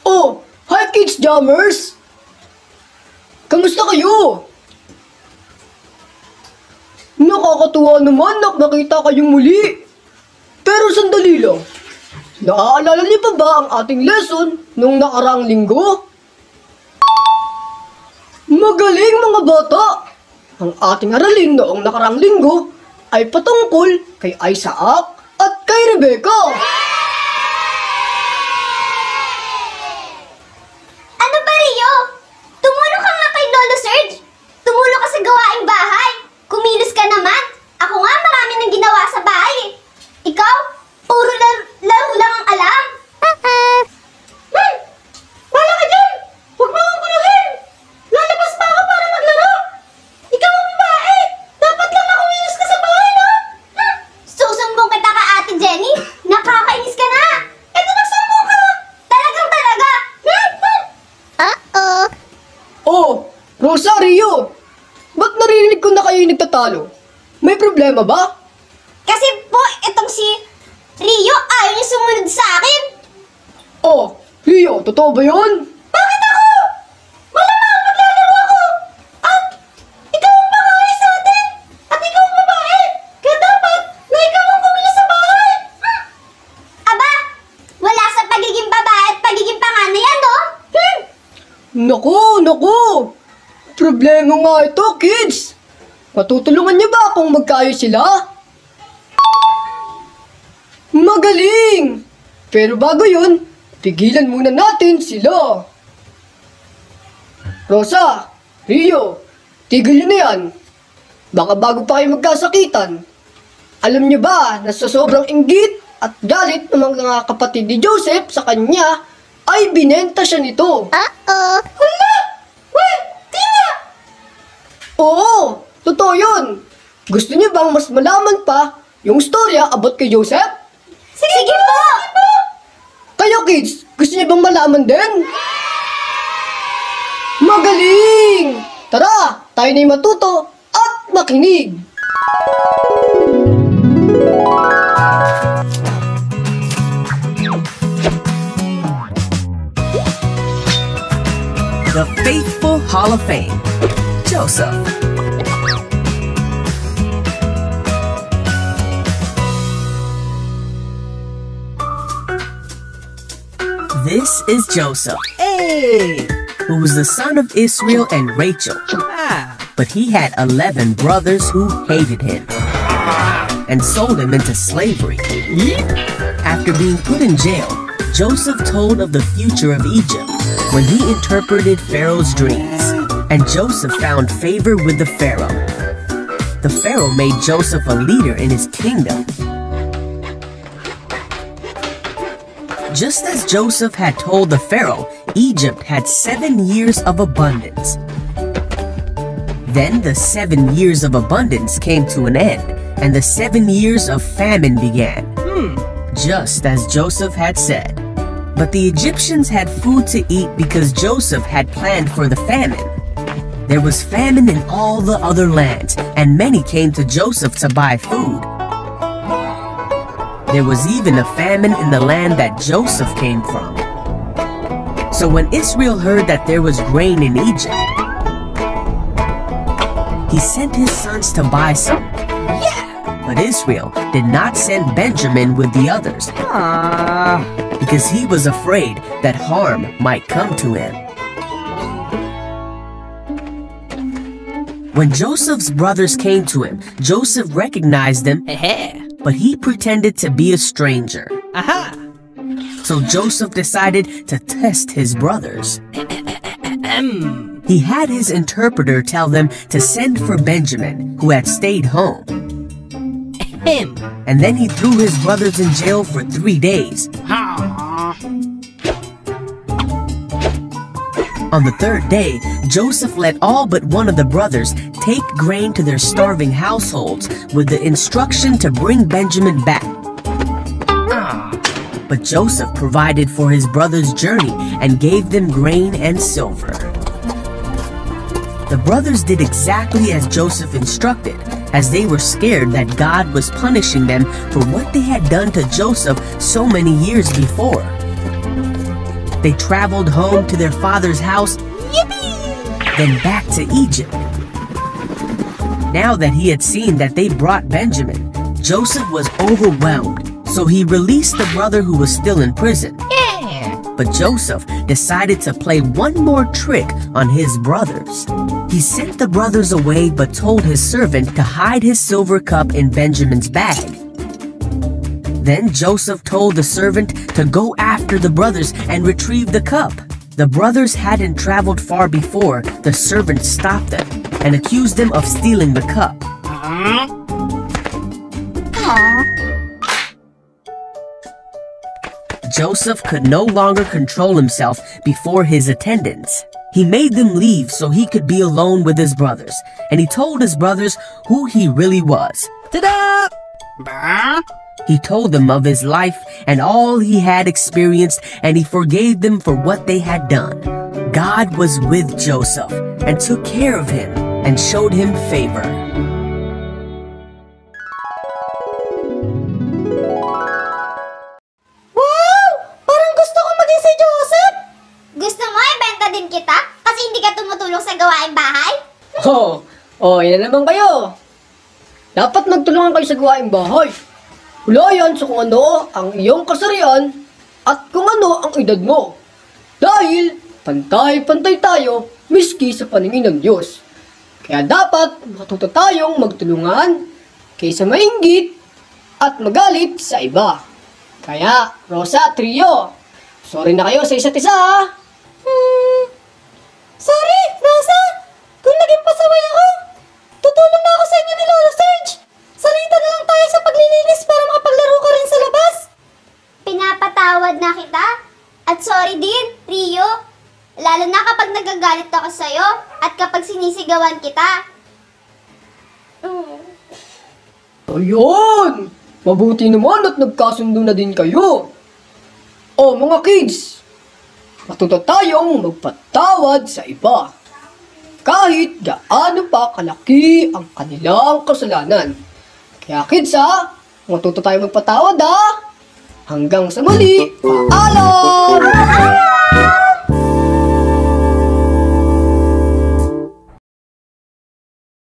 Oh, hi Kidz Jammers! Kamusta kayo? Nakakatuwa naman na nakita kayong muli. Pero sandali lang. Naaalala niyo pa ba ang ating lesson nung nakaraang linggo? Magaling mga bata! Ang ating aralin noong nakaraang linggo ay patungkol kay Isaac at kay Rebecca. Ano ba, Rio? Tumulong ka nga kay Lolo Serge. Tumulong ka sa gawaing bahay. Kumilos ka naman. Ako nga marami nang ginawa sa bahay. Ikaw, puro laro lang ang alam. Wala ka dyan! Huwag mo akong guluhin! Lalabas pa ako para maglaro! Ikaw ang babae! Dapat lang na kumilos ka sa bahay, no? Susumbong kita ka, Ate Jenny! Nakakainis ka na! Eto, nagsumbong ka! Talaga! Oh, Rosario! Ba't narinig ko na kayo yung nagtatalo? May problema ba? Kasi po, itong si Rio ayaw niya sumunod sa akin. Oh, Rio, totoo ba yun? Bakit ako? Malamang maglalaro ako. At ikaw ang pangalan sa atin. At ikaw ang babae. Kaya dapat na ikaw ang kumilos sa bahay. Aba, wala sa pagiging babae at pagiging panganay yan, no? Naku! Problema nga ito, kids! Matutulungan niyo ba kung magkaayos sila? Magaling! Pero bago yun, pigilan muna natin sila. Rosa, Rio, tigil niyo na yan. Baka bago pa kayo magkasakitan. Alam niyo ba na sa sobrang inggit at galit ng mga kapatid ni Joseph sa kanya, ay binenta siya nito. Hala! Wait! Tina! Oo, totoo yun. Gusto niyo bang mas malaman pa yung storya about kay Joseph? Sige po! Kayo kids, gusto niyo bang malaman din? Magaling! Tara, tayo na'y matuto at makinig. The Faithful Hall of Fame, Joseph. This is Joseph, who was the son of Israel and Rachel. But he had 11 brothers who hated him and sold him into slavery. After being put in jail, Joseph told of the future of Egypt when he interpreted Pharaoh's dreams, and Joseph found favor with the Pharaoh. The Pharaoh made Joseph a leader in his kingdom. Just as Joseph had told the Pharaoh, Egypt had 7 years of abundance. Then the 7 years of abundance came to an end, and the 7 years of famine began, just as Joseph had said. But the Egyptians had food to eat because Joseph had planned for the famine. There was famine in all the other lands, and many came to Joseph to buy food. There was even a famine in the land that Joseph came from. So when Israel heard that there was grain in Egypt, he sent his sons to buy some. But Israel did not send Benjamin with the others, because he was afraid that harm might come to him. When Joseph's brothers came to him, Joseph recognized them, but he pretended to be a stranger. So Joseph decided to test his brothers. He had his interpreter tell them to send for Benjamin, who had stayed home. And then he threw his brothers in jail for 3 days. On the 3rd day, Joseph let all but one of the brothers take grain to their starving households with the instruction to bring Benjamin back. But Joseph provided for his brothers' journey and gave them grain and silver. The brothers did exactly as Joseph instructed, as they were scared that God was punishing them for what they had done to Joseph so many years before. They traveled home to their father's house, then back to Egypt. Now that he had seen that they brought Benjamin, Joseph was overwhelmed, so he released the brother who was still in prison. But Joseph decided to play one more trick on his brothers. He sent the brothers away but told his servant to hide his silver cup in Benjamin's bag. Then Joseph told the servant to go after the brothers and retrieve the cup. The brothers hadn't traveled far before the servant stopped them and accused them of stealing the cup. Joseph could no longer control himself before his attendants. He made them leave so he could be alone with his brothers, and he told his brothers who he really was. Ta-da! He told them of his life and all he had experienced, and he forgave them for what they had done. God was with Joseph and took care of him and showed him favor. Wow! Parang gusto ko maging si Joseph! Gusto mo ibenta din kita? Kasi hindi ka tumutulong sa gawaing bahay? Yan na naman kayo. Dapat magtulungan kayo sa gawaing bahay. Hulayan sa kung ano ang iyong kasarian at kung ano ang edad mo. Dahil pantay-pantay tayo miski sa paningin ng Diyos. Kaya dapat matuto tayong magtulungan kaysa mainggit at magalit sa iba. Kaya, Rosa, Trio, sorry na kayo sa isa't isa, ha? Sorry, Rosa! Kung naging pasaway ako, tutulong na ako sa inyo ni Lolo Serge! Salita na lang tayo sa paglilinis para makapaglaro ka rin sa labas! Pinapatawad na kita. At sorry din, Rio. Lalo na kapag nagagalit ako sa'yo at kapag sinisigawan kita. Ayun! Mabuti naman at nagkasundo na din kayo. Mga kids, matuto tayong magpatawad sa iba. Kahit gaano pa kalaki ang kanilang kasalanan. Kaya kids matuto tayong magpatawad ha. Hanggang sa muli, paalam!